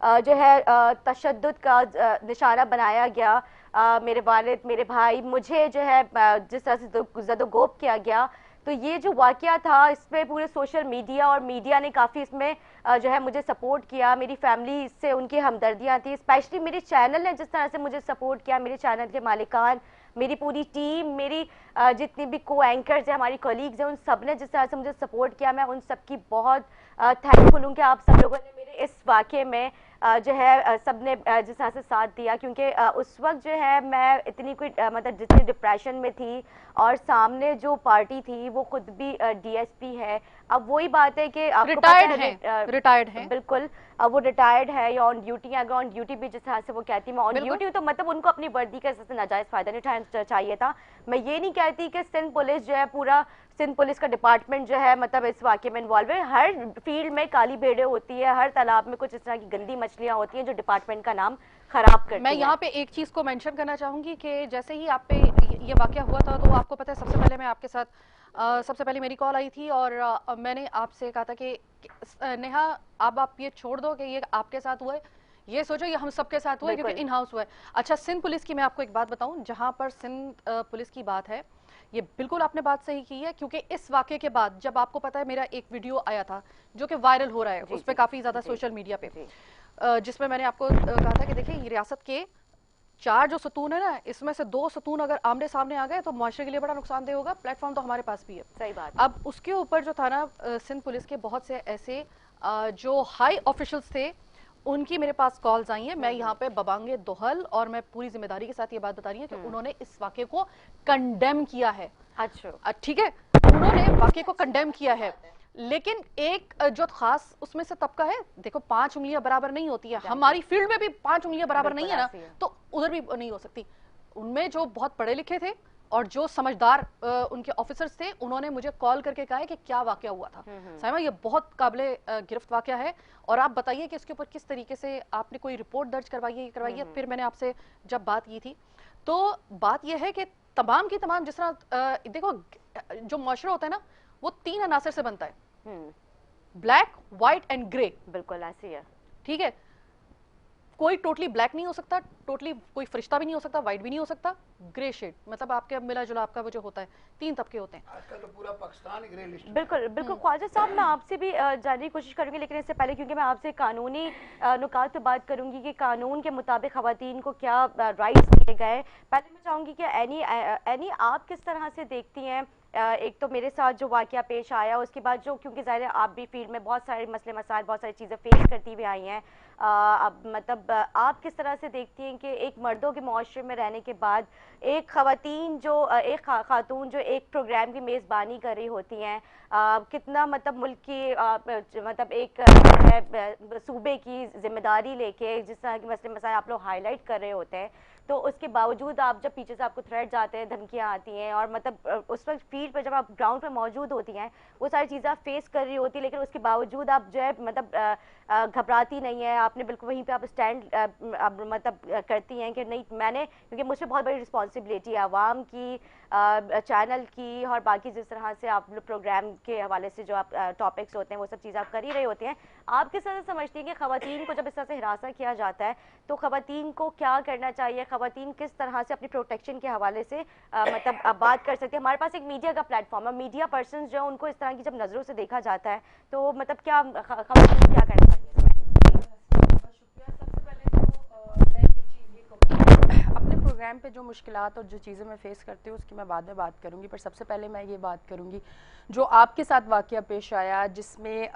جو ہے تشدد کا نشانہ بنایا گیا، میرے والد، میرے بھائی، مجھے جو ہے جس طرح سے زد و گوب کیا گیا، تو یہ جو واقعہ تھا اس پہ پورے سوشل میڈیا اور میڈیا نے کافی اس میں جو ہے مجھے سپورٹ کیا. میری فیملی سے ان کی ہمدردیاں تھیں، اسپیشلی میرے چینل نے جس طرح سے مجھے سپورٹ کیا، میرے چینل کے مالکان، میری پوری ٹیم، میری جتنی بھی کو اینکرز ہیں، ہماری کولیگز ہیں، ان سب نے جس طرح سے مجھے سپورٹ کیا، میں ان سب کی بہت تھینک فل ہوں کہ آپ سب لوگوں نے میرے اس واقعے میں جو ہے سب نے جس طرح سے ساتھ دیا. کیونکہ اس وقت جو ہے میں اتنی کوئی مطلب جتنی ڈپریشن میں تھی، اور سامنے جو پارٹی تھی وہ خود بھی ڈی ایس پی ہے. اب وہی بات ہے کہ آپ کو ریٹائرڈ ہیں بالکل، اب وہ ریٹائرڈ ہے یا آن ڈیوٹی ہے. اگر آن ڈیوٹی بھی جس طرح سے وہ کہتی میں آن ڈیوٹی ہوں، تو مطلب ان کو اپنی وردی کا اس سے ناجائز فائدہ نہیں اٹھانا چاہیے تھا. میں یہ نہیں کہتی کہ سندھ پولیس جو ہے، پورا سندھ پولیس کا ڈپارٹمنٹ جو ہے مطلب اس واقعے میں انوالو ہے. ہر فیلڈ میں کالی بھیڑیں ہوتی ہے، ہر تالاب میں کچھ اس طرح کی گندی مچھلیاں ہوتی ہیں جو ڈپارٹمنٹ کا نام خراب کرتی ہیں. میں یہاں پہ ایک چیز کو مینشن کرنا چاہوں گی کہ جیسے ہی آپ پہ یہ واقعہ ہوا تھا تو آپ کو پتہ ہے سب سے پہلے میں آپ کے ساتھ سب سے پہلے میری کال آئی تھی اور میں نے آپ سے کہا تھا کہ نیہا اب آپ یہ چھوڑ دو کہ یہ آپ کے ساتھ ہوا ہے، یہ سوچو یہ ہم سب کے ساتھ ہوا ہے کیونکہ ان ہاؤس ہوا ہے. اچھا سندھ پولیس کی میں آپ کو ایک بات بتاؤں، جہاں پر سندھ پولیس کی بات ہے، یہ بالکل آپ نے بات صحیح کی ہے. کیونکہ اس واقعے کے بعد جب آپ کو پتا ہے میرا ایک ویڈیو آیا تھا جو کہ وائرل ہو رہا ہے اس پہ کافی زیادہ سوشل میڈیا پہ، جس میں میں نے آپ کو کہا تھا کہ دیکھیں یہ ریاست کے 4 جو ستون ہے نا، اس میں سے 2 ستون اگر آمنے سامنے آ گئے تو معاشرے کے لیے بڑا نقصان دہ ہوگا. پلیٹ فارم تو ہمارے پاس بھی ہے. صحیح بات. اب اس کے اوپر جو تھا نا سندھ پولیس کے بہت سے ایسے جو ہائی آفیشلز تھے، ان کی میرے پاس کالز آئی ہیں. میں یہاں پہ ببانگے دوہل اور میں پوری ذمہ داری کے ساتھ یہ بات بتا رہی ہوں کہ انہوں نے اس واقعے کو کنڈیم کیا ہے. اچھا ٹھیک ہے، انہوں نے واقعے کو کنڈیم کیا ہے، لیکن ایک جو خاص اس میں سے طبقہ ہے، دیکھو 5 انگلیاں برابر نہیں ہوتی ہیں، ہماری فیلڈ میں بھی 5 انگلیاں برابر نہیں ہے نا، تو ادھر بھی نہیں ہو سکتی. ان میں جو بہت پڑھے لکھے تھے اور جو سمجھدار ان کے آفیسرز تھے، انہوں نے مجھے کال کر کے کہا ہے کہ کیا واقعہ ہوا تھا. سائمہ یہ بہت قابل گرفت واقعہ ہے، اور آپ بتائیے کہ اس کے اوپر کس طریقے سے آپ نے کوئی رپورٹ درج کروائی ہے. پھر میں نے آپ سے جب بات کی تھی تو بات یہ ہے کہ تمام کی تمام جس طرح دیکھو جو معاشرہ ہوتا ہے نا وہ 3 عناصر سے بنتا ہے، بلیک، وائٹ اینڈ گرے. بالکل ایسی ہے. ٹھیک ہے، کوئی ٹوٹلی بلیک نہیں ہو سکتا، ٹوٹلی کوئی فرشتہ بھی نہیں ہو سکتا، وائٹ بھی نہیں ہو سکتا، گرے شیڈ مطلب آپ کے ملا جلا آپ کا وہ جو ہوتا ہے. 3 طبقے ہوتے ہیں. آج کل تو پورا پاکستان گرے لسٹ. بالکل بالکل. خواجہ صاحب میں آپ سے بھی جاننے کی کوشش کروں گی، لیکن اس سے پہلے کیونکہ میں آپ سے قانونی نکات پہ بات کروں گی کہ قانون کے مطابق خواتین کو کیا رائٹس دیے گئے، پہلے میں چاہوں گی کہ اینی آپ کس طرح سے دیکھتی ہیں ایک تو میرے ساتھ جو واقعہ پیش آیا، اس کے بعد جو کیونکہ ظاہر ہے آپ بھی فیلڈ میں بہت سارے مسئلے مسائل، بہت ساری چیزیں فیس کرتی ہوئی آئی ہیں، اب مطلب آپ کس طرح سے دیکھتی ہیں کہ ایک مردوں کے معاشرے میں رہنے کے بعد ایک خاتون جو ایک پروگرام کی میزبانی کر رہی ہوتی ہیں، کتنا مطلب ملک کی مطلب ایک صوبے کی ذمہ داری لے کے جس طرح کے مسئلے مسائل آپ لوگ ہائی لائٹ کر رہے ہوتے ہیں، تو اس کے باوجود آپ جب پیچھے سے آپ کو تھریٹس آتے ہیں، دھمکیاں آتی ہیں، اور مطلب اس وقت فیلڈ پہ جب آپ گراؤنڈ پہ موجود ہوتی ہیں وہ ساری چیزیں آپ فیس کر رہی ہوتی ہیں، لیکن اس کے باوجود آپ جو ہے مطلب گھبراتی نہیں ہیں، آپ نے بالکل وہیں پہ آپ اسٹینڈ مطلب کرتی ہیں کہ نہیں میں نے، کیونکہ مجھ پہ بہت بڑی رسپانسبلٹی ہے عوام کی، چینل کی، اور باقی جس طرح سے آپ پروگرام کے حوالے سے جو آپ ٹاپکس ہوتے ہیں وہ سب چیزیں آپ کر ہی رہے ہوتے ہیں. آپ کس طرح سے سمجھتی ہیں کہ خواتین کو جب اس طرح سے ہراساں کیا جاتا ہے تو خواتین کو کیا کرنا چاہیے، خواتین کس طرح سے اپنی پروٹیکشن کے حوالے سے مطلب بات کر سکتے ہیں؟ ہمارے پاس ایک میڈیا کا پلیٹ فارم ہے، میڈیا پرسنز جو ان کو اس طرح کی جب نظروں سے دیکھا جاتا ہے تو مطلب کیا خواتین کیا کرنا چاہیے؟ اپنے پروگرام پہ جو مشکلات اور جو چیزیں میں فیس کرتی ہوں اس کی میں بعد میں بات کروں گی، پر سب سے پہلے میں یہ بات کروں گی جو آپ کے ساتھ واقعہ پیش آیا جس میں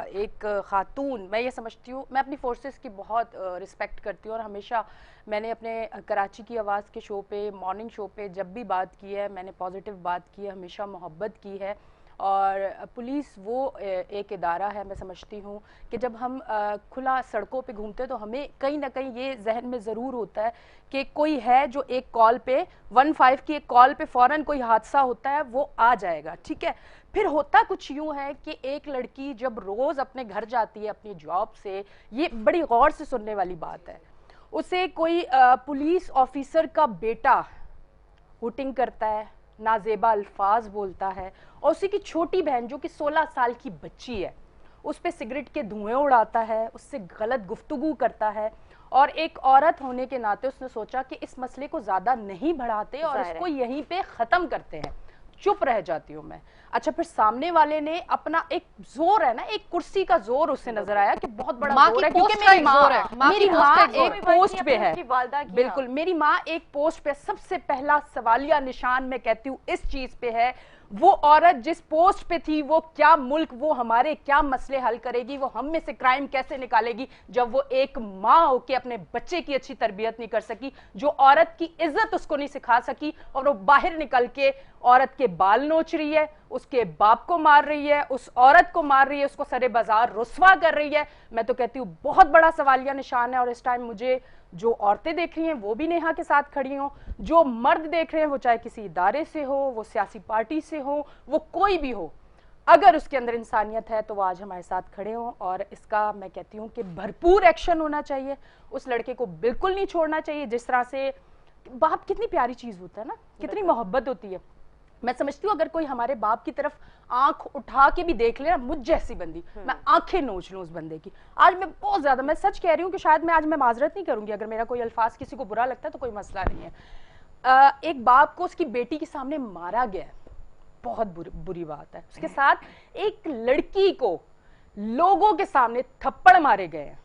ایک خاتون، میں یہ سمجھتی ہوں، میں اپنی فورسز کی بہت رسپیکٹ کرتی ہوں اور ہمیشہ میں نے اپنے کراچی کی آواز کے شو پہ، مارننگ شو پہ جب بھی بات کی ہے میں نے پازیٹیو بات کی ہے، ہمیشہ محبت کی ہے. اور پولیس وہ ایک ادارہ ہے، میں سمجھتی ہوں کہ جب ہم کھلا سڑکوں پہ گھومتے تو ہمیں کہیں نہ کہیں یہ ذہن میں ضرور ہوتا ہے کہ کوئی ہے جو ایک کال پہ 15 کی ایک کال پہ فوراً کوئی حادثہ ہوتا ہے وہ آ جائے گا. ٹھیک ہے، پھر ہوتا کچھ یوں ہے کہ ایک لڑکی جب روز اپنے گھر جاتی ہے اپنی جاب سے، یہ بڑی غور سے سننے والی بات ہے، اسے کوئی پولیس آفیسر کا بیٹا ہوٹنگ کرتا ہے، نازیبا الفاظ بولتا ہے، اور اسی کی چھوٹی بہن جو کہ 16 سال کی بچی ہے اس پہ سگریٹ کے دھوئیں اڑاتا ہے, اس سے غلط گفتگو کرتا ہے, اور ایک عورت ہونے کے ناطے اس نے سوچا کہ اس مسئلے کو زیادہ نہیں بڑھاتے اور اس کو یہیں پہ ختم کرتے ہیں. چپ رہ جاتی ہوں میں. اچھا پھر سامنے والے نے اپنا ایک زور ہے نا, ایک کرسی کا زور اس سے نظر آیا کہ بہت بڑا زور ہے, کیونکہ میری ماں ایک پوسٹ پہ ہے. بالکل میری ماں ایک پوسٹ پہ, سب سے پہلا سوالیہ نشان میں کہتی ہوں اس چیز پہ ہے, وہ عورت جس پوسٹ پہ تھی وہ کیا ملک, وہ ہمارے کیا مسئلے حل کرے گی, وہ ہم میں سے کرائم کیسے نکالے گی, جب وہ ایک ماں ہو کے اپنے بچے کی اچھی تربیت نہیں کر سکی, جو عورت کی عزت اس کو نہیں سکھا سکی, اور وہ باہر نکل کے عورت کے بال نوچ رہی ہے, اس کے باپ کو مار رہی ہے, اس عورت کو مار رہی ہے, اس کو سرے بازار رسوا کر رہی ہے. میں تو کہتی ہوں بہت بڑا سوالیہ نشان ہے. اور اس ٹائم مجھے جو عورتیں دیکھ رہی ہیں وہ بھی نیہا کے ساتھ کھڑی ہوں, جو مرد دیکھ رہے ہیں وہ چاہے کسی ادارے سے ہو, وہ سیاسی پارٹی سے ہو, وہ کوئی بھی ہو, اگر اس کے اندر انسانیت ہے تو وہ آج ہمارے ساتھ کھڑے ہوں. اور اس کا میں کہتی ہوں کہ بھرپور ایکشن ہونا چاہیے. اس لڑکے کو بالکل نہیں چھوڑنا چاہیے. جس طرح سے باپ کتنی پیاری چیز ہوتا ہے نا, کتنی محبت ہوتی ہے. میں سمجھتی ہوں اگر کوئی ہمارے باپ کی طرف آنکھ اٹھا کے بھی دیکھ لے نا, مجھ جیسی بندی, میں آنکھیں نوچ لوں اس بندے کی. آج میں بہت زیادہ, میں سچ کہہ رہی ہوں کہ شاید میں آج معذرت نہیں کروں گی اگر میرا کوئی الفاظ کسی کو برا لگتا ہے تو کوئی مسئلہ نہیں ہے. ایک باپ کو اس کی بیٹی کے سامنے مارا گیا ہے, بہت بری بات ہے. اس کے ساتھ ایک لڑکی کو لوگوں کے سامنے تھپڑ مارے گئے ہیں,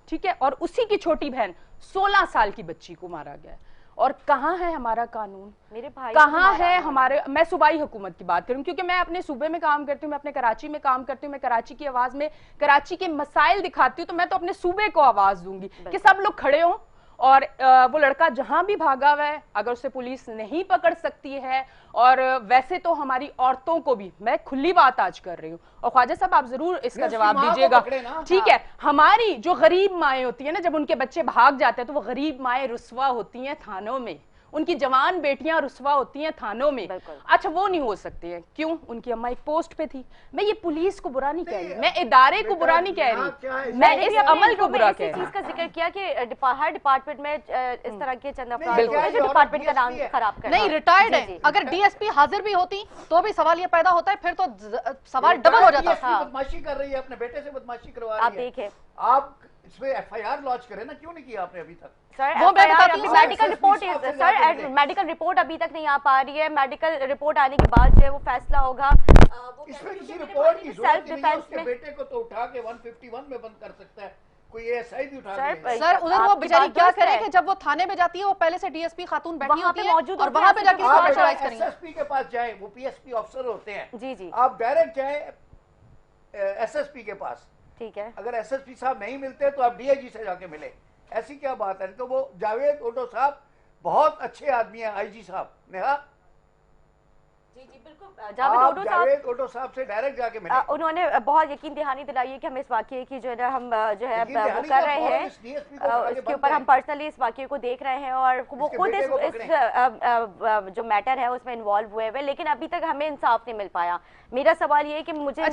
ٹھیک ہے, اور اسی کی چھوٹی بہن 16 سال کی بچی کو مارا گیا ہے. اور کہاں ہے ہمارا قانون, میرے بھائی کہاں ہے ہمارے, میں صوبائی حکومت کی بات کروں کیونکہ میں اپنے صوبے میں کام کرتی ہوں, میں اپنے کراچی میں کام کرتی ہوں, میں کراچی کی آواز میں کراچی کے مسائل دکھاتی ہوں, تو میں تو اپنے صوبے کو آواز دوں گی کہ سب لوگ کھڑے ہوں. اور وہ لڑکا جہاں بھی بھاگا ہوا ہے, اگر اسے پولیس نہیں پکڑ سکتی ہے, اور ویسے تو ہماری عورتوں کو بھی, میں کھلی بات آج کر رہی ہوں, اور خواجہ صاحب آپ ضرور اس کا جواب دیجئے گا, ٹھیک ہے, ہماری جو غریب مائیں ہوتی ہیں نا, جب ان کے بچے بھاگ جاتے ہیں تو وہ غریب مائیں رسوا ہوتی ہیں تھانوں میں, ان کی جوان بیٹیاں رسوا ہوتی ہیں تھانوں میں. اچھا وہ نہیں ہو سکتی ہیں, کیوں؟ ان کی اماں ایک پوسٹ پہ تھی. میں یہ پولیس کو برا نہیں کہہ رہی, میں ادارے کو برا نہیں کہہ رہی, میں اس عمل کو برا کہہ رہی. چیز کا ذکر کیا کہ ہر ڈپارٹمنٹ میں اس طرح کے چند افراد ہوتے ہیں جو ڈپارٹمنٹ کا نام خراب کرتے ہیں. نہیں ریٹائرڈ ہیں, اگر ڈی ایس پی حاضر بھی ہوتی تو بھی سوال یہ پیدا ہوتا ہے, پھر تو سوال ڈبل ہو جاتا ہے. بدماشی کر رہی ہے, اپنے بیٹے سے بدماشی کروا رہی ہے. آپ دیکھیں, آپ اس پہ ایف آئی آر لانچ کریں نا, کیوں نہیں کیا آپ نے ابھی تک؟ وہ میں بتاتی ہوں, میڈیکل رپورٹ, سر میڈیکل رپورٹ ابھی تک نہیں آ پا رہی ہے. میڈیکل رپورٹ آنے کے بعد جو ہے وہ فیصلہ ہوگا. اس میں کسی رپورٹ کی ضرورت نہیں ہے, اس کے بیٹے کو تو اٹھا کے 151 میں بند کر سکتا ہے, کوئی ایس آئی بھی اٹھا کے. سر ادھر وہ بیچاری کیا کرے کہ جب وہ تھانے میں جاتی ہے وہ پہلے سے ڈی ایس پی خاتون بیٹھی ہوتی ہے اور وہاں پہ جا کے ایس ایس پی کے پاس جائیں, وہ پی ایس پی افسر ہوتے ہیں, جی جی, آپ ڈائریکٹ جائیں ایس ایس پی کے پاس, ٹھیک ہے. اگر ایس ایس پی صاحب نہیں ملتے تو آپ ڈی اے جی سے جا کے ملے. ایسی کیا بات ہے؟ تو وہ جاوید اوٹو صاحب بہت اچھے آدمی ہیں, آئی جی صاحب نیہا, جی جی بالکل, جاوید اوٹو صاحب سے ڈائریکٹ جا کے ملے. انہوں نے بہت یقین دہانی دلائی ہے کہ ہم اس واقعے کی جو ہے ہم جو ہے وہ کر رہے ہیں, اس کے اوپر ہم پرسنلی اس واقعے کو دیکھ رہے ہیں, اور وہ خود اس جو میٹر ہے اس میں انوالو ہوئے ہوئے, لیکن ابھی تک ہمیں انصاف نہیں مل پایا. میرا سوال یہ ہے کہ مجھے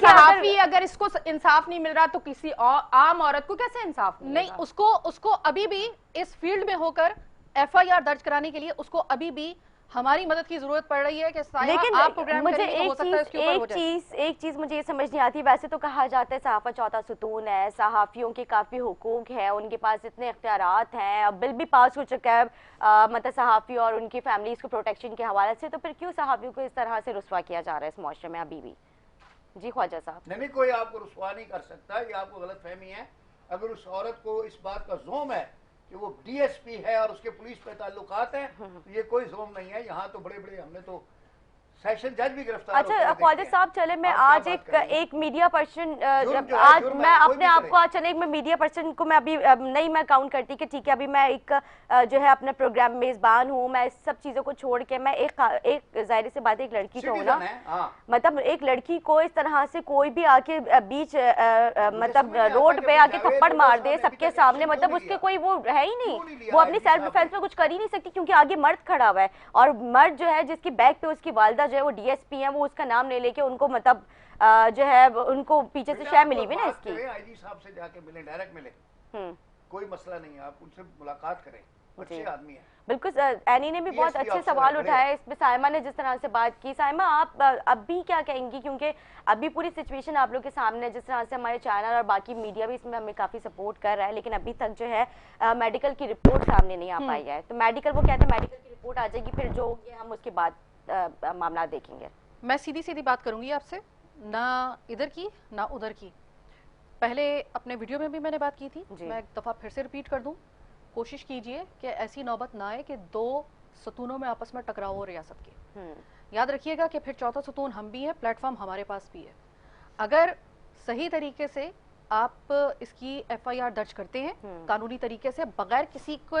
صحافی اگر اس کو انصاف نہیں مل رہا تو کسی عام عورت کو کیسے انصاف نہیں؟ اس کو ابھی بھی اس فیلڈ میں ہو کر ایف آئی آر درج کرانے کے لیے اس کو ابھی بھی ہماری مدد کی ضرورت پڑ رہی ہے کہ لیکن آپ پروگرام مجھے کریں گے تو ہو سکتا ہے اس کے اوپر ہو جائے. ایک چیز مجھے یہ سمجھ نہیں آتی. ویسے تو کہا جاتا ہے صحافت چوتھا ستون ہے, صحافیوں کے کافی حقوق ہے, ان کے پاس اتنے اختیارات ہیں, اب بل بھی پاس ہو چکا ہے مطلب صحافی اور ان کی فیملیز کو پروٹیکشن کے حوالے سے, تو پھر کیوں صحافیوں کو اس طرح سے رسوا کیا جا رہا ہے اس معاشرے میں ابھی بھی؟ جی خواجہ صاحب. نہیں کوئی آپ کو رسوا نہیں کر سکتا, یہ آپ کو غلط فہمی ہے. اگر اس عورت کو اس بات کا زوم ہے کہ وہ ڈی ایس پی ہے اور اس کے پولیس پہ تعلقات ہیں, یہ کوئی زوم نہیں ہے. یہاں تو بڑے بڑے, ہم نے تو سیشن جج بھی گرفتار. اچھا خواجہ صاحب چلے, میں آج ایک میڈیا پرسن, آج میں اپنے آپ کو چلے میں میڈیا پرسن کو میں ابھی نہیں میں کاؤنٹ کرتی کہ ٹھیک ہے ابھی میں ایک جو ہے اپنا پروگرام میزبان ہوں, میں اس سب چیزوں کو چھوڑ کے میں ایک ظاہر سی بات ہے ایک لڑکی تو ہوں نا, مطلب ایک لڑکی کو اس طرح سے کوئی بھی آ کے بیچ مطلب روڈ پہ آ کے تھپڑ مار دے سب کے سامنے, مطلب اس کے کوئی وہ ہے ہی نہیں, وہ اپنی سیلف ڈیفینس میں کچھ کر ہی نہیں سکتی کیونکہ آگے مرد کھڑا ہوا ہے, اور مرد جو ہے جس کی بیک پہ اس کی والدہ جو ہے وہ ڈی ایس پی ہیں, وہ اس کا نام لے لے کے ان کو مطلب جو ہے ان کو پیچھے سے شے ملی ہوئی نا اس کی. آئی جی صاحب سے جا کے ملیں, ڈائریکٹ ملیں, کوئی مسئلہ نہیں ہے, آپ ان سے ملاقات کریں, اچھے آدمی ہیں. بالکل اینی نے بھی بہت اچھے سوال اٹھائے اس میں. سائمہ نے جس طرح سے بات کی, سائمہ آپ اب بھی کیا کہیں گی, کیونکہ ابھی پوری سچویشن آپ لوگ کے سامنے ہے, جس طرح سے ہمارے چینل اور باقی میڈیا بھی اس میں ہمیں کافی سپورٹ کر رہا ہے, لیکن ابھی تک جو ہے میڈیکل کی رپورٹ سامنے نہیں آ پائی ہے. تو میڈیکل وہ کہتے ہیں میڈیکل کی رپورٹ آ جائے گی, پھر جو ہوگی ہم اس کے بعد معاملات دیکھیں گے. میں سیدھی بات کروں گی آپ سے, نہ ادھر کی نہ ادھر کی. پہلے اپنے ویڈیو میں بھی میں نے بات کی تھی, میں ایک دفعہ پھر سے ریپیٹ کر دوں, کوشش کیجئے کہ ایسی نوبت نہ آئے کہ دو ستونوں میں آپس میں ٹکراؤ ہو ریاست کی. یاد رکھیے گا کہ پھر چوتھا ستون ہم بھی ہے, پلیٹ فارم ہمارے پاس بھی ہے. اگر صحیح طریقے سے آپ اس کی ایف آئی آر درج کرتے ہیں قانونی طریقے سے, بغیر کسی کو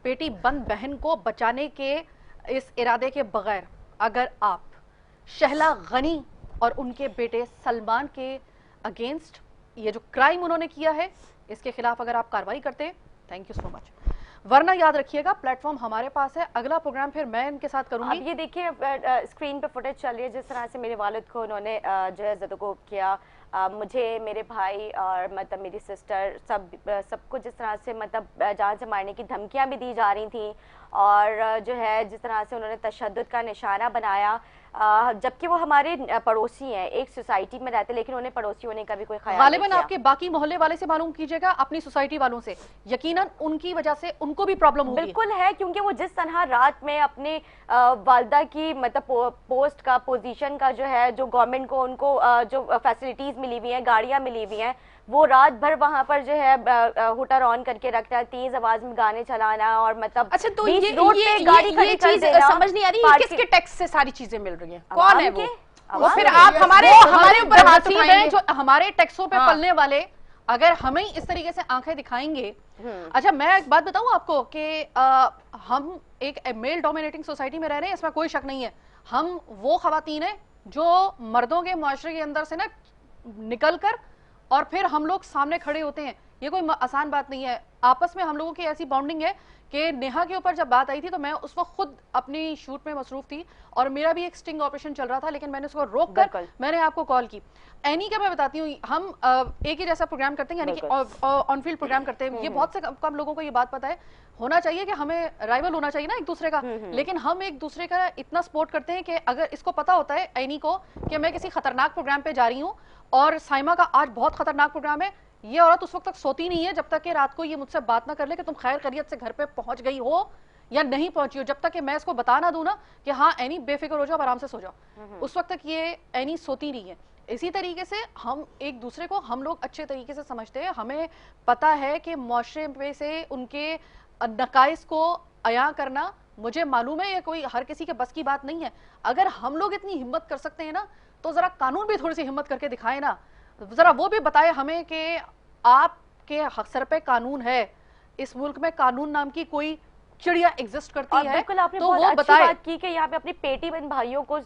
بیٹی بند بہن کو بچانے کے اس ارادے کے بغیر, اگر آپ شہلا غنی اور ان کے بیٹے سلمان کے اگینسٹ یہ جو کرائم انہوں نے کیا ہے اس کے خلاف اگر آپ کارروائی کرتے ہیں, تھینک یو سو مچ. ورنہ یاد رکھیے گا پلیٹ فارم ہمارے پاس ہے. اگلا پروگرام پھر میں ان کے ساتھ کروں گی. اب یہ دیکھیے اسکرین پہ فوٹیج چل رہی ہے, جس طرح سے میرے والد کو انہوں نے جو ہے زدوکوب کیا, مجھے, میرے بھائی اور مطلب میری سسٹر سب کو جس طرح سے مطلب جان سے مارنے کی دھمکیاں بھی دی جا رہی تھیں, اور جو ہے جس طرح سے انہوں نے تشدد کا نشانہ بنایا, جبکہ وہ ہمارے پڑوسی ہیں, ایک سوسائٹی میں رہتے, لیکن انہیں پڑوسی ہونے کا بھی کوئی خیال نہیں. غالباً آپ کے باقی محلے والے سے معلوم کیجئے گا, اپنی سوسائٹی والوں سے, یقیناً ان کی وجہ سے ان کو بھی پرابلم ہوگی. بالکل ہے, کیونکہ وہ جس طرح رات میں اپنے والدہ کی مطلب پوسٹ کا, پوزیشن کا جو ہے, جو گورنمنٹ کو ان کو جو فیسلٹیز ملی ہوئی ہیں, گاڑیاں ملی ہوئی ہیں, وہ رات بھر وہاں پر جو ہے ہوٹر آن کر کے رکھتا ہے, تیز آواز میں گانے چلانا, اور مطلب اچھا تو یہ چیز سمجھ نہیں آ رہی, کس کے ٹیکس سے ساری چیزیں مل رہی ہیں, کون ہے وہ؟ پھر آپ ہمارے اوپر ہاتھ اٹھائیں گے جو ہمارے ٹیکسوں پہ پلنے والے, اگر ہمیں اس طریقے سے آنکھیں دکھائیں گے. اچھا میں ایک بات بتاؤں آپ کو کہ ہم ایک میل ڈومینیٹنگ سوسائٹی میں رہ رہے ہیں, اس میں کوئی شک نہیں ہے. ہم وہ خواتین ہیں جو مردوں کے معاشرے کے اندر سے نا نکل کر اور پھر ہم لوگ سامنے کھڑے ہوتے ہیں. یہ کوئی آسان بات نہیں ہے. آپس میں ہم لوگوں کی ایسی بانڈنگ ہے کہ نیہا کے اوپر جب بات آئی تھی تو میں اس وقت خود اپنی شوٹ میں مصروف تھی, اور میرا بھی ایک سٹنگ آپریشن چل رہا تھا, لیکن میں نے اس کو روک کر میں نے آپ کو کال کی. اینی کا میں بتاتی ہوں, ہم ایک ہی جیسا پروگرام کرتے ہیں, یعنی کہ آن فیلڈ پروگرام کرتے ہیں. یہ بہت سے کم لوگوں کو یہ بات پتا ہے. ہونا چاہیے کہ ہمیں رائیول ہونا چاہیے نا ایک دوسرے کا, لیکن ہم ایک دوسرے کا اتنا سپورٹ کرتے ہیں کہ اگر اس کو پتا ہوتا ہے اینی کو کہ میں کسی خطرناک پروگرام پہ جا رہی ہوں, اور سائمہ کا آج بہت خطرناک پروگرام ہے, یہ عورت اس وقت تک سوتی نہیں ہے جب تک کہ رات کو یہ مجھ سے بات نہ کر لے کہ تم خیر خیریت سے گھر پہ پہنچ گئی ہو یا نہیں پہنچی ہو, جب تک کہ میں اس کو بتا نہ دوں نا کہ ہاں اینی بے فکر ہو جاؤ, آرام سے سو جاؤ, اس وقت تک یہ اینی سوتی نہیں ہے. اسی طریقے سے ہم ایک دوسرے کو ہم لوگ اچھے طریقے سے سمجھتے ہیں. ہمیں پتا ہے کہ معاشرے میں سے ان کے نقائص کو عیاں کرنا, مجھے معلوم ہے یہ کوئی ہر کسی کے بس کی بات نہیں ہے. اگر ہم لوگ اتنی ہمت کر سکتے ہیں نا, تو ذرا قانون بھی تھوڑی سی ہمت کر کے دکھائے نا, ذرا وہ بھی بتائے ہمیں کہ آپ کے سر پہ قانون ہے, اس ملک میں قانون نام کی کوئی چڑیا ایگزسٹ کرتی ہے. بالکل آپ نے بہت اچھی بات کی کہ یہاں پہ اپنی پیٹی بہن بھائیوں کو,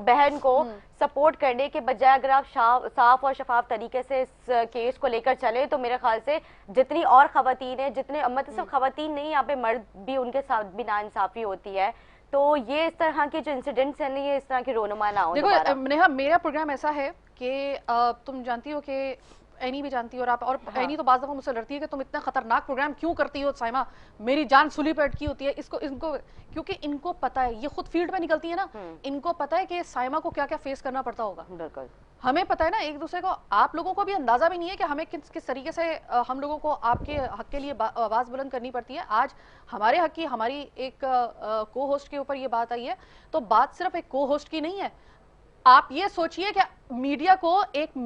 بہن کو سپورٹ کرنے کے بجائے اگر آپ صاف اور شفاف طریقے سے اس کیس کو لے کر چلے, تو میرے خیال سے جتنی اور خواتین ہیں, جتنے مطلب صرف خواتین نہیں, یہاں پہ مرد بھی ان کے ساتھ بھی ناانصافی ہوتی ہے, تو یہ اس طرح کے جو انسیڈنٹس ہیں یہ اس طرح کے رونما نہ ہو. دیکھو نیہا, میرا پروگرام ایسا ہے کہ تم جانتی ہو کہ اینی بھی جانتی ہو, اور اینی تو بعض دفعہ مجھ سے لڑتی ہے کہ تم اتنا خطرناک پروگرام کیوں کرتی ہو سائمہ, میری جان سولی پہ اٹکی ہوتی ہے. ان کو کیونکہ ان کو پتا ہے, یہ خود فیلڈ پہ نکلتی ہے نا, ان کو پتا ہے کہ سائمہ کو کیا کیا فیس کرنا پڑتا ہوگا. بالکل ہمیں پتا ہے نا ایک دوسرے کو, آپ لوگوں کو بھی اندازہ بھی نہیں ہے کہ ہمیں کس طریقے سے ہم لوگوں کو آپ کے حق کے لیے آواز بلند کرنی پڑتی ہے. آج ہمارے حق کی ہماری ایک کو ہوسٹ کے اوپر یہ بات آئی ہے, تو بات صرف ایک کو ہوسٹ کی نہیں ہے. آپ یہ سوچئے کہ میڈیا کو ایک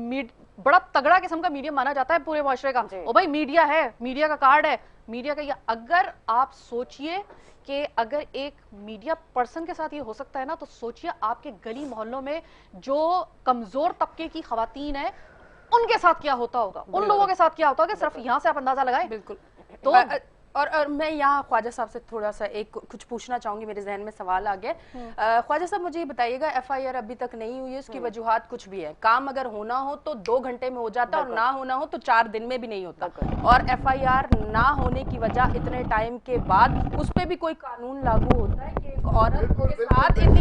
بڑا تگڑا قسم کا میڈیا مانا جاتا ہے پورے معاشرے کا, او بھائی میڈیا ہے, میڈیا کا کارڈ ہے, میڈیا کا. اگر آپ سوچئے کہ اگر ایک میڈیا پرسن کے ساتھ یہ ہو سکتا ہے نا, تو سوچئے آپ کے گلی محلوں میں جو کمزور طبقے کی خواتین ہیں ان کے ساتھ کیا ہوتا ہوگا, ان لوگوں کے ساتھ کیا ہوتا ہوگا, صرف یہاں سے آپ اندازہ لگائیں. بالکل. تو اور میں یہاں خواجہ صاحب سے تھوڑا سا کچھ پوچھنا چاہوں گی, میرے ذہن میں سوال آ گیا. خواجہ صاحب مجھے یہ بتائیے گا, ایف آئی آر ابھی تک نہیں ہوئی ہے, اس کی وجوہات کچھ بھی ہے. کام اگر ہونا ہو تو 2 گھنٹے میں ہو جاتا, اور نہ ہونا ہو تو 4 دن میں بھی نہیں ہوتا. اور ایف آئی آر نہ ہونے کی وجہ اتنے ٹائم کے بعد اس پہ بھی کوئی قانون لاگو ہوتا ہے کہ ایک عورت کے ساتھ اتنی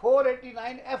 489F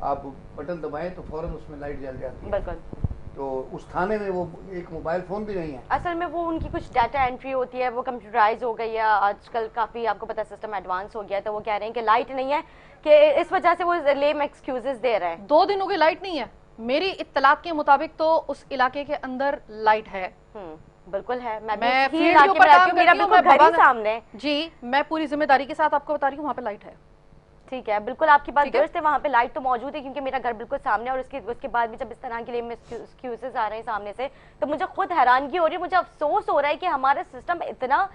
آپ بٹن دبائیں تو فوراً اس میں لائٹ جل جاتی ہے. بالکل. تو اس تھانے میں وہ ایک موبائل فون بھی نہیں ہے. اصل میں وہ ان کی کچھ ڈیٹا انٹری ہوتی ہے, وہ کمپیوٹرائز ہو گئی ہے آج کل کافی, آپ کو پتا سسٹم ایڈوانس ہو گیا ہے, تو وہ کہہ رہے ہیں کہ لائٹ نہیں ہے, کہ اس وجہ سے وہ لیم ایکسکیوزز دے رہے ہیں. 2 دن ہو گئے لائٹ نہیں ہے. میری اطلاعات کے مطابق تو اس علاقے کے اندر لائٹ ہے. بالکل ہے. میں فیلڈ کے اوپر کام کرتی ہوں, گھر ہی سامنے. جی میں پوری ذمہ داری کے ساتھ آپ کو بتا رہی ہوں, وہاں پہ لائٹ ہے. ٹھیک ہے, بالکل آپ کی بات درست ہے, وہاں پہ لائٹ تو موجود ہے کیونکہ میرا گھر بالکل سامنے, اور اس کے بعد بھی جب اس طرح کے لیے ایکسکیوزز آ رہے ہیں سامنے سے, تو مجھے خود حیرانگی ہو رہی ہے, مجھے افسوس ہو رہا ہے کہ ہمارا سسٹم اتنا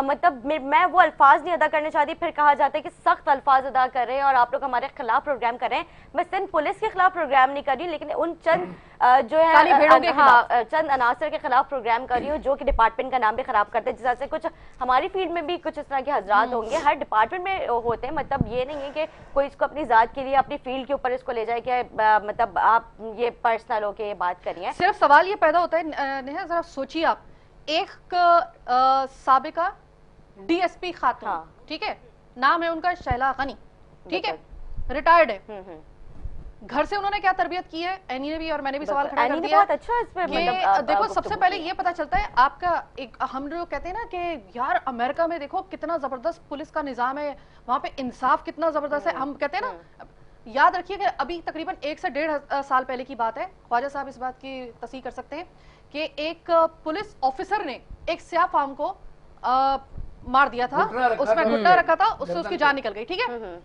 مطلب میں وہ الفاظ نہیں ادا کرنا چاہتی, پھر کہا جاتا ہے کہ سخت الفاظ ادا کر رہے ہیں اور آپ لوگ ہمارے خلاف پروگرام کر رہے ہیں. میں سندھ پولیس کے خلاف پروگرام نہیں کر رہی ہوں, لیکن ان چند جو ہے چند عناصر کے خلاف پروگرام کر رہی ہوں جو کہ ڈپارٹمنٹ کا نام بھی خراب کرتے ہیں, جس سے کچھ ہماری فیلڈ میں بھی کچھ اس طرح کے حضرات ہوں گے, ہر ڈپارٹمنٹ میں ہوتے ہیں. مطلب یہ نہیں ہے کہ کوئی اس کو اپنی ذات کے لیے اپنی فیلڈ کے اوپر اس کو لے جائے کہ مطلب آپ یہ پرسنل ہو کے یہ بات کریے. صرف سوال یہ پیدا ہوتا ہے نیہا, ذرا سوچیے آپ, ایک سابقہ ڈی ایس پی خاتون, ٹھیک ہے, نام ہے ان کا شیلا غنی, ٹھیک ہے, ریٹائرڈ ہے. گھر سے انہوں نے کیا تربیت کی ہے, اینی نے بھی اور میں نے بھی سوال کھڑا کر دیا کہ دیکھو سب سے پہلے یہ پتا چلتا ہے آپ کا, ہم جو کہتے ہیں نا کہ یار امریکہ میں دیکھو کتنا زبردست پولیس کا نظام ہے, وہاں پہ انصاف کتنا زبردست ہے. ہم کہتے ہیں نا, یاد رکھیے کہ ابھی تقریباً 1 سے 1.5 سال پہلے کی بات ہے, خواجہ صاحب اس بات کی تصحیح کر سکتے ہیں, کہ ایک پولیس آفیسر نے ایک سیاہ فام کو مار دیا تھا, اس میں گھٹنا رکھا تھا, اس سے اس کی جان نکل گئی, ٹھیک ہے,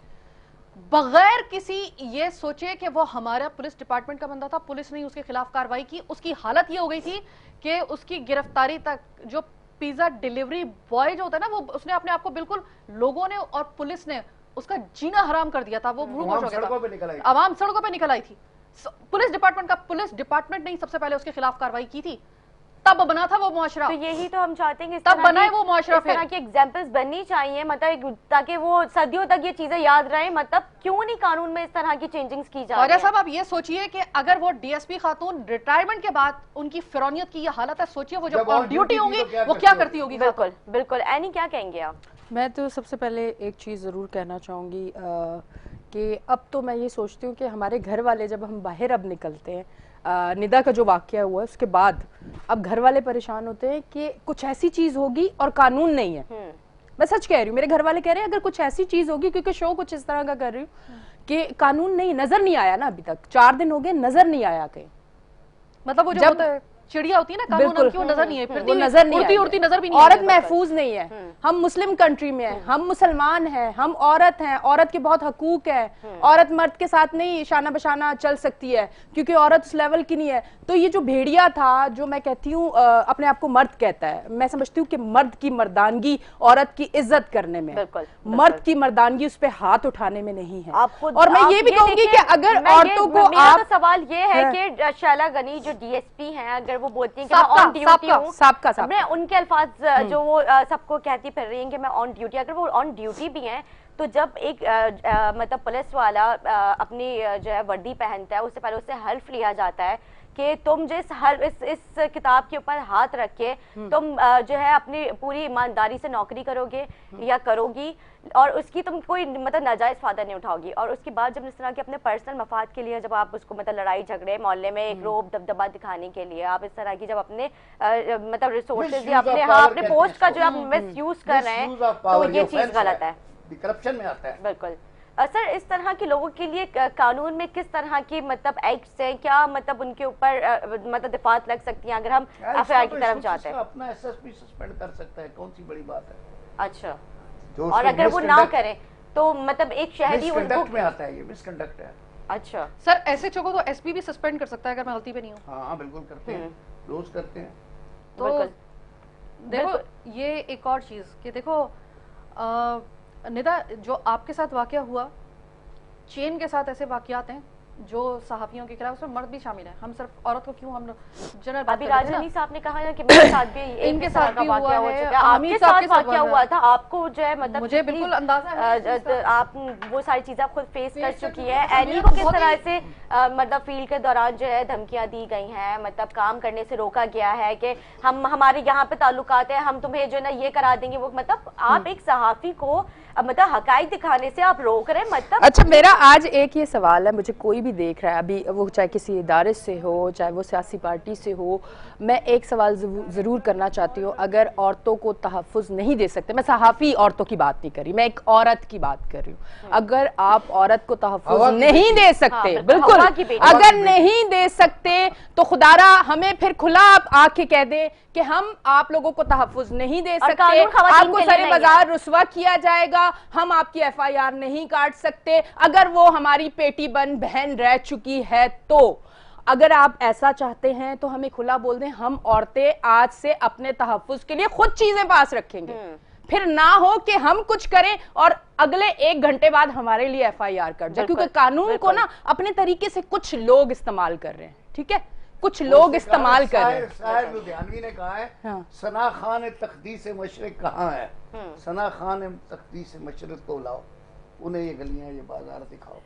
بغیر کسی یہ سوچے کہ وہ ہمارا پولیس ڈپارٹمنٹ کا بندہ تھا, پولیس نے اس کے خلاف کارروائی کی. اس کی حالت یہ ہو گئی تھی کہ اس کی گرفتاری تک, جو پیزا ڈیلیوری بوائے جو ہوتا ہے نا, وہ اس نے اپنے آپ کو بالکل, لوگوں نے اور پولیس نے اس کا جینا حرام کر دیا تھا, وہ روبوش ہو گیا تھا, عوام سڑکوں پہ نکل آئی تھی. پولیس ڈپارٹمنٹ نے سب سے پہلے اس کے خلاف کارروائی کی تھی, تب بنا تھا وہ معاشرہ. تو یہی تو ہم چاہتے ہیں کہ تب بنا ہے وہ معاشرہ, اس طرح کی ایگزامپلز بننی چاہیے, مطلب تاکہ وہ صدیوں تک یہ چیزیں یاد رہیں. مطلب کیوں نہیں قانون میں اس طرح کی چینجنگز کی جا رہی ہیں. خواجہ صاحب آپ یہ سوچئے کہ اگر وہ ڈی ایس پی خاتون ریٹائرمنٹ کے بعد ان کی فرونیت کی یہ حالت ہے, سوچئے وہ جب آن ڈیوٹی ہوں گی وہ کیا کرتی ہوگی. بالکل بالکل. اینی کیا کہیں گے آپ؟ میں تو سب سے پہلے ایک چیز ضرور کہنا چاہوں گی کہ اب تو میں یہ سوچتی ہوں کہ ہمارے گھر والے جب ہم باہر اب نکلتے ہیں, ندا کا جو واقعہ ہوا ہے اس کے بعد اب گھر والے پریشان ہوتے ہیں کہ کچھ ایسی چیز ہوگی اور قانون نہیں ہے. میں سچ کہہ رہی ہوں, میرے گھر والے کہہ رہے ہیں اگر کچھ ایسی چیز ہوگی, کیونکہ شو کچھ اس طرح کا کر رہی ہوں کہ قانون نہیں, نظر نہیں آیا نا ابھی تک, 4 دن ہو گئے نظر نہیں آیا کہیں. مطلب وہ جو ہوتا ہے چڑیا ہوتی ہے نا قانون کی, وہ نظر نہیں ہے, وہ نظر نہیں ہے, اڑتی نظر بھی نہیں, عورت محفوظ نہیں ہے. ہم مسلم کنٹری میں ہیں, ہم مسلمان ہیں, ہم عورت ہیں, عورت کے بہت حقوق ہیں, عورت مرد کے ساتھ نہیں شانہ بشانہ چل سکتی ہے کیونکہ عورت اس لیول کی نہیں ہے. تو یہ جو بھیڑیا تھا, جو میں کہتی ہوں اپنے آپ کو مرد کہتا ہے, میں سمجھتی ہوں کہ مرد کی مردانگی عورت کی عزت کرنے میں, مرد کی مردانگی اس پہ ہاتھ اٹھانے میں نہیں ہے. اور میں یہ بھی کہوں گی کہ اگر عورتوں کو, میرا تو سوال یہ ہے کہ شیلا غنی جو ڈی ایس پی ہیں, اگر وہ بولتی ہیں کہ میں آن ڈیوٹی ہوں, میں ان کے الفاظ جو وہ سب کو کہتی پھر رہی ہیں کہ میں آن ڈیوٹی, اگر وہ آن ڈیوٹی بھی ہیں تو جب ایک مطلب پولیس والا اپنی جو ہے وردی پہنتا ہے, اس سے پہلے اس سے حلف لیا جاتا ہے کہ تم جو اس کتاب کے اوپر ہاتھ رکھ کے تم جو ہے اپنی پوری ایمانداری سے نوکری کرو گے یا کرو گی, اور اس کی تم کوئی مطلب ناجائز فائدہ نہیں اٹھاؤ گی. اور اس کے بعد جب اس طرح کے اپنے پرسنل مفاد کے لیے جب آپ اس کو مطلب لڑائی جھگڑے محلے میں ایک روب دبدبا دکھانے کے لیے آپ اس طرح کی جب اپنے مطلب ریسورسز یا اپنے پوسٹ کا جو آپ مس یوز کر رہے ہیں, تو یہ چیز غلط ہے, کرپشن میں آتا ہے. بالکل. سر اس طرح کے لوگوں کے لیے قانون میں کس طرح کی مطلب ایکٹس ہیں, کیا مطلب ان کے اوپر مطلب دفعات لگ سکتی ہیں اگر ہم ایف آئی آر کی طرف جاتے ہیں؟ اپنا ایس ایس پی سسپینڈ کر سکتا ہے, کون سی بڑی بات ہے. اچھا, اور اگر وہ نہ کریں تو مطلب ایک شہری مس کنڈکٹ میں آتا ہے, یہ مس کنڈکٹ ہے. اچھا سر ایسے چوکو تو ایس پی بھی سسپینڈ کر سکتا ہے اگر میں غلطی پہ نہیں ہوں. ہاں بالکل کرتے ہیں, روز کرتے ہیں. تو دیکھو یہ ایک اور چیز کہ دیکھو ندا, جو آپ کے ساتھ واقعہ ہوا, چین کے ساتھ ایسے واقعات ہیں جو صحافیوں کے خلاف, اس میں مرد بھی شامل ہیں. ہم صرف عورت کو کیوں, ہم جنرل بات ابھی راج غنی صاحب نے کہا ہے کہ میرے ساتھ بھی ان کے ساتھ بھی واقعہ ہو چکا ہے, آپ کے ساتھ واقعہ ہوا تھا, آپ کو جو ہے مطلب مجھے بالکل اندازہ ہے, آپ وہ ساری چیزیں آپ خود فیس کر چکی ہے. اینی کو کس طرح سے مطلب فیلڈ کے دوران جو ہے دھمکیاں دی گئی ہیں, مطلب کام کرنے سے روکا گیا ہے کہ ہمارے یہاں پہ تعلقات ہیں, ہم تمہیں جو ہے نا یہ کرا دیں گے, وہ مطلب آپ ایک صحافی کو مطلب حقائق دکھانے سے آپ روک رہے ہیں. مطلب اچھا میرا آج ایک یہ سوال ہے, مجھے کوئی بھی بھی دیکھ رہا ہے ابھی، وہ چاہے کسی ادارے سے ہو چاہے وہ سیاسی پارٹی سے ہو، میں ایک سوال ضرور کرنا چاہتی ہوں. اگر عورتوں کو تحفظ نہیں دے سکتے، میں صحافی عورتوں کی بات نہیں کر رہی، میں ایک عورت کی بات کر رہی ہوں، اگر آپ عورت کو تحفظ نہیں دے سکتے، بالکل اگر نہیں دے سکتے تو خدا را ہمیں پھر کھلا آپ آ کے کہہ دیں کہ ہم آپ لوگوں کو تحفظ نہیں دے سکتے، آپ کو سارے بازار رسوا کیا جائے گا، ہم آپ کی ایف آئی آر نہیں کاٹ سکتے اگر وہ ہماری پیٹی بہن رہ چکی ہے. تو اگر آپ ایسا چاہتے ہیں تو ہمیں کھلا بول دیں، ہم عورتیں آج سے اپنے تحفظ کے لیے خود چیزیں پاس رکھیں گے. پھر نہ ہو کہ ہم کچھ کریں اور اگلے 1 گھنٹے بعد ہمارے لیے ایف آئی آر کر جائے، کیونکہ قانون کو نا اپنے طریقے سے کچھ لوگ استعمال کر رہے ہیں. ٹھیک ہے، کچھ لوگ استعمال کر رہے ہیں. شاعر لدھیانوی نے کہا ہے ثنا خان تقدیس مشرق کہاں ہے، ثنا خان تقدیس مشرق کو لاؤ، انہیں یہ گلیاں یہ بازار دکھاؤ.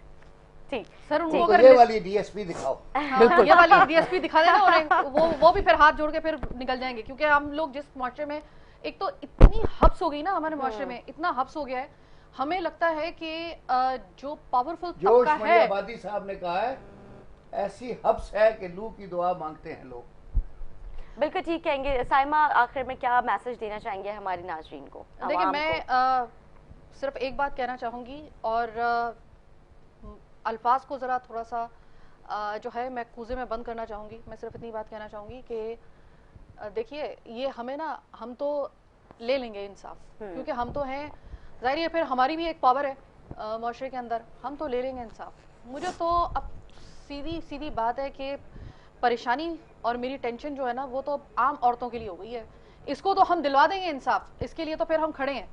سر ان کو یہ والی ڈی ایس پی دکھاؤ، بالکل یہ والی ڈی ایس پی دکھا دینا، اور وہ بھی پھر ہاتھ جوڑ کے پھر نکل جائیں گے. کیونکہ ہم لوگ جس معاشرے میں ایک تو اتنی حبس ہو گئی نا، ہمارے معاشرے میں اتنا حبس ہو گیا ہے، ہمیں لگتا ہے کہ جو پاورفل طبقہ ہے، آبادی صاحب نے کہا ہے ایسی حبس ہے کہ لو کی دعا مانگتے ہیں لوگ. بالکل ٹھیک کہیں گے. سائمہ آخر میں کیا میسج دینا چاہیں گے ہمارے ناظرین کو؟ دیکھیں میں صرف ایک بات کہنا چاہوں گی، اور الفاظ کو ذرا تھوڑا سا جو ہے میں کوزے میں بند کرنا چاہوں گی. میں صرف اتنی بات کہنا چاہوں گی کہ دیکھیے یہ ہمیں نا، ہم تو لے لیں گے انصاف، کیونکہ ہم تو ہیں، ظاہر ہے پھر ہماری بھی ایک پاور ہے معاشرے کے اندر، ہم تو لے لیں گے انصاف. مجھے تو اب سیدھی بات ہے کہ پریشانی اور میری ٹینشن جو ہے نا وہ تو عام عورتوں کے لیے ہو گئی ہے. اس کو تو ہم دلوا دیں گے انصاف، اس کے لیے تو پھر ہم کھڑے ہیں.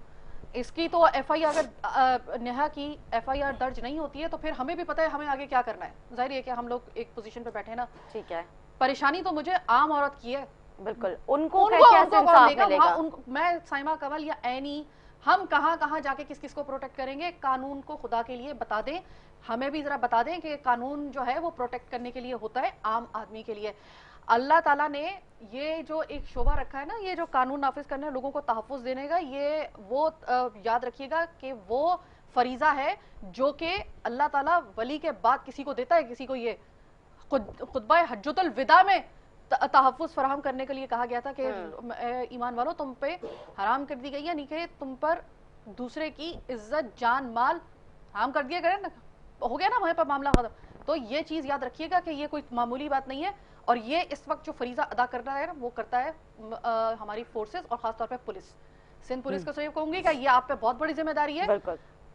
اس کی تو ایف آئی آر، اگر نیہا کی ایف آئی آر درج نہیں ہوتی ہے تو پھر ہمیں بھی پتہ ہے ہمیں آگے کیا کرنا ہے. ظاہر ہے کہ ہم لوگ ایک پوزیشن پہ بیٹھے نا. ٹھیک ہے، پریشانی تو مجھے عام عورت کی ہے. بالکل ان کو کیسے انصاف ملے گا؟ میں سائمہ کمل یا عینی، ہم کہاں جا کے کس کو پروٹیکٹ کریں گے؟ قانون کو خدا کے لیے بتا دیں، ہمیں بھی ذرا بتا دیں کہ قانون جو ہے وہ پروٹیکٹ کرنے کے لیے ہوتا ہے عام آدمی کے لیے. اللہ تعالیٰ نے یہ جو ایک شعبہ رکھا ہے نا، یہ جو قانون نافذ کرنے لوگوں کو تحفظ دینے کا، یہ وہ یاد رکھیے گا کہ وہ فریضہ ہے جو کہ اللہ تعالیٰ ولی کے بعد کسی کو دیتا ہے. کسی کو یہ خطبہ حجۃ الوداع میں تحفظ فراہم کرنے کے لیے کہا گیا تھا کہ ایمان والو تم پہ حرام کر دی گئی ہے، نہیں کہ تم پر دوسرے کی عزت جان مال حرام کر دیا گیا نا، ہو گیا نا وہاں پر معاملہ ختم. تو یہ چیز یاد رکھیے گا کہ یہ کوئی معمولی بات نہیں ہے، اور یہ اس وقت جو فریضہ ادا کرنا ہے وہ کرتا ہے ہماری فورسز، اور خاص طور پہ پولیس. سندھ پولیس کو صرف کہوں گی کہ یہ آپ پہ بہت بڑی ذمہ داری ہے،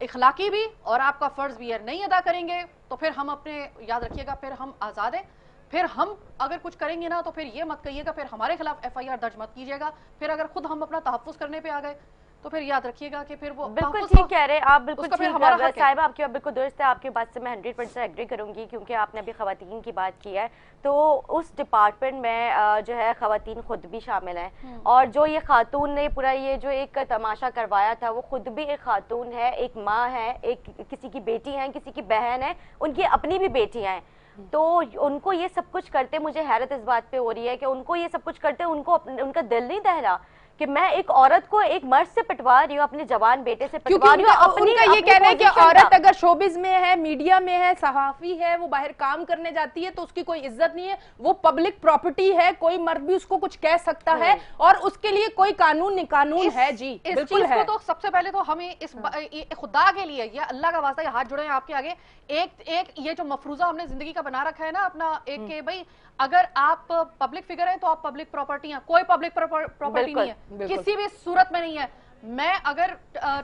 اخلاقی بھی اور آپ کا فرض بھی ہے. نہیں ادا کریں گے تو پھر ہم اپنے، یاد رکھیے گا، پھر ہم آزاد ہیں. پھر ہم اگر کچھ کریں گے نا تو پھر یہ مت کہیے گا، پھر ہمارے خلاف ایف آئی آر درج مت کیجیے گا. پھر اگر خود ہم اپنا تحفظ کرنے پہ آ گئے تو پھر یاد رکھیے گا کہ پھر وہ بالکل ٹھیک کہہ رہے ہیں آپ، بالکل ٹھیک کہہ رہے ہیں صاحبہ، آپ کی بات بالکل درست ہے. آپ کی بات سے میں 100% ایگری کروں گی، کیونکہ آپ نے ابھی خواتین کی بات کی ہے، تو اس ڈپارٹمنٹ میں جو ہے خواتین خود بھی شامل ہیں، اور جو یہ خاتون نے پورا یہ جو ایک تماشا کروایا تھا وہ خود بھی ایک خاتون ہے، ایک ماں ہے، ایک کسی کی بیٹی ہے، کسی کی بہن ہے، ان کی اپنی بھی بیٹیاں ہیں. تو ان کو یہ سب کچھ کرتے، مجھے حیرت اس بات پہ ہو رہی ہے کہ ان کو یہ سب کچھ کرتے ان کو ان کا دل نہیں دہلا کہ میں ایک عورت کو ایک مرد سے پٹوا رہی ہوں، اپنے جوان بیٹے سے پٹوا رہی ہوں. ان کا یہ کہنا ہے کہ عورت اگر شوبز میں ہے، میڈیا میں ہے، صحافی ہے، وہ باہر کام کرنے جاتی ہے تو اس کی کوئی عزت نہیں ہے، وہ پبلک پراپرٹی ہے، کوئی مرد بھی اس کو کچھ کہہ سکتا ہے، اور اس کے لیے کوئی قانون ہے. جی بالکل ہے. تو سب سے پہلے تو ہمیں اس خدا کے لیے، یہ اللہ کا واسطہ، یہ ہاتھ جڑے ہیں آپ کے آگے، ایک یہ جو مفروضہ ہم نے زندگی کا بنا رکھا ہے نا اپنا، ایک کہ بھائی اگر آپ پبلک فگر ہیں تو آپ پبلک پراپرٹی ہیں. کوئی پبلک پراپرٹی نہیں ہے، کسی بھی صورت میں نہیں ہے. میں اگر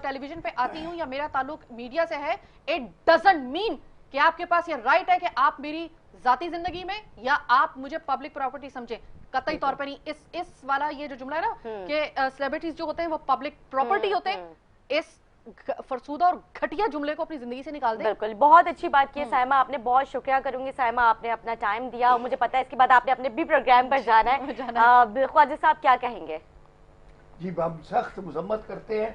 ٹیلی ویژن پہ آتی ہوں یا میرا تعلق میڈیا سے ہے، اٹ ڈزنٹ مین کہ آپ کے پاس یہ رائٹ ہے کہ آپ میری ذاتی زندگی میں یا آپ مجھے پبلک پراپرٹی سمجھیں. قطعی طور پر نہیں. اس والا یہ جو جملہ ہے نا کہ سیلیبریٹیز جو ہوتے ہیں وہ پبلک پراپرٹی ہوتے ہیں، اس فرسودہ اور گھٹیا جملے کو اپنی زندگی سے نکال دیں. بالکل، بہت اچھی بات کی ہے سائمہ آپ نے، بہت شکریہ کروں گی سائمہ، آپ نے اپنا ٹائم دیا، اور مجھے پتا ہے اس کے بعد آپ نے اپنے بھی پروگرام پر جانا ہے. خواجہ صاحب کیا کہیں گے؟ جی ہم سخت مذمت کرتے ہیں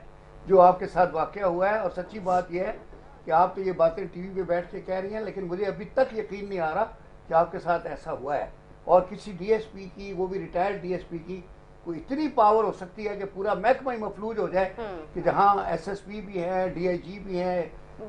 جو آپ کے ساتھ واقعہ ہوا ہے، اور سچی بات یہ ہے کہ آپ تو یہ باتیں ٹی وی پہ بیٹھ کے کہہ رہی ہیں، لیکن مجھے ابھی تک یقین نہیں آ رہا کہ آپ کے ساتھ ایسا ہوا ہے. اور کسی ڈی ایس پی کی، وہ بھی ریٹائرڈ ڈی ایس پی کی، کوئی اتنی پاور ہو سکتی ہے کہ پورا محکمہ ہی مفلوج ہو جائے کہ جہاں ایس ایس پی بھی ہے، ڈی آئی جی بھی ہے،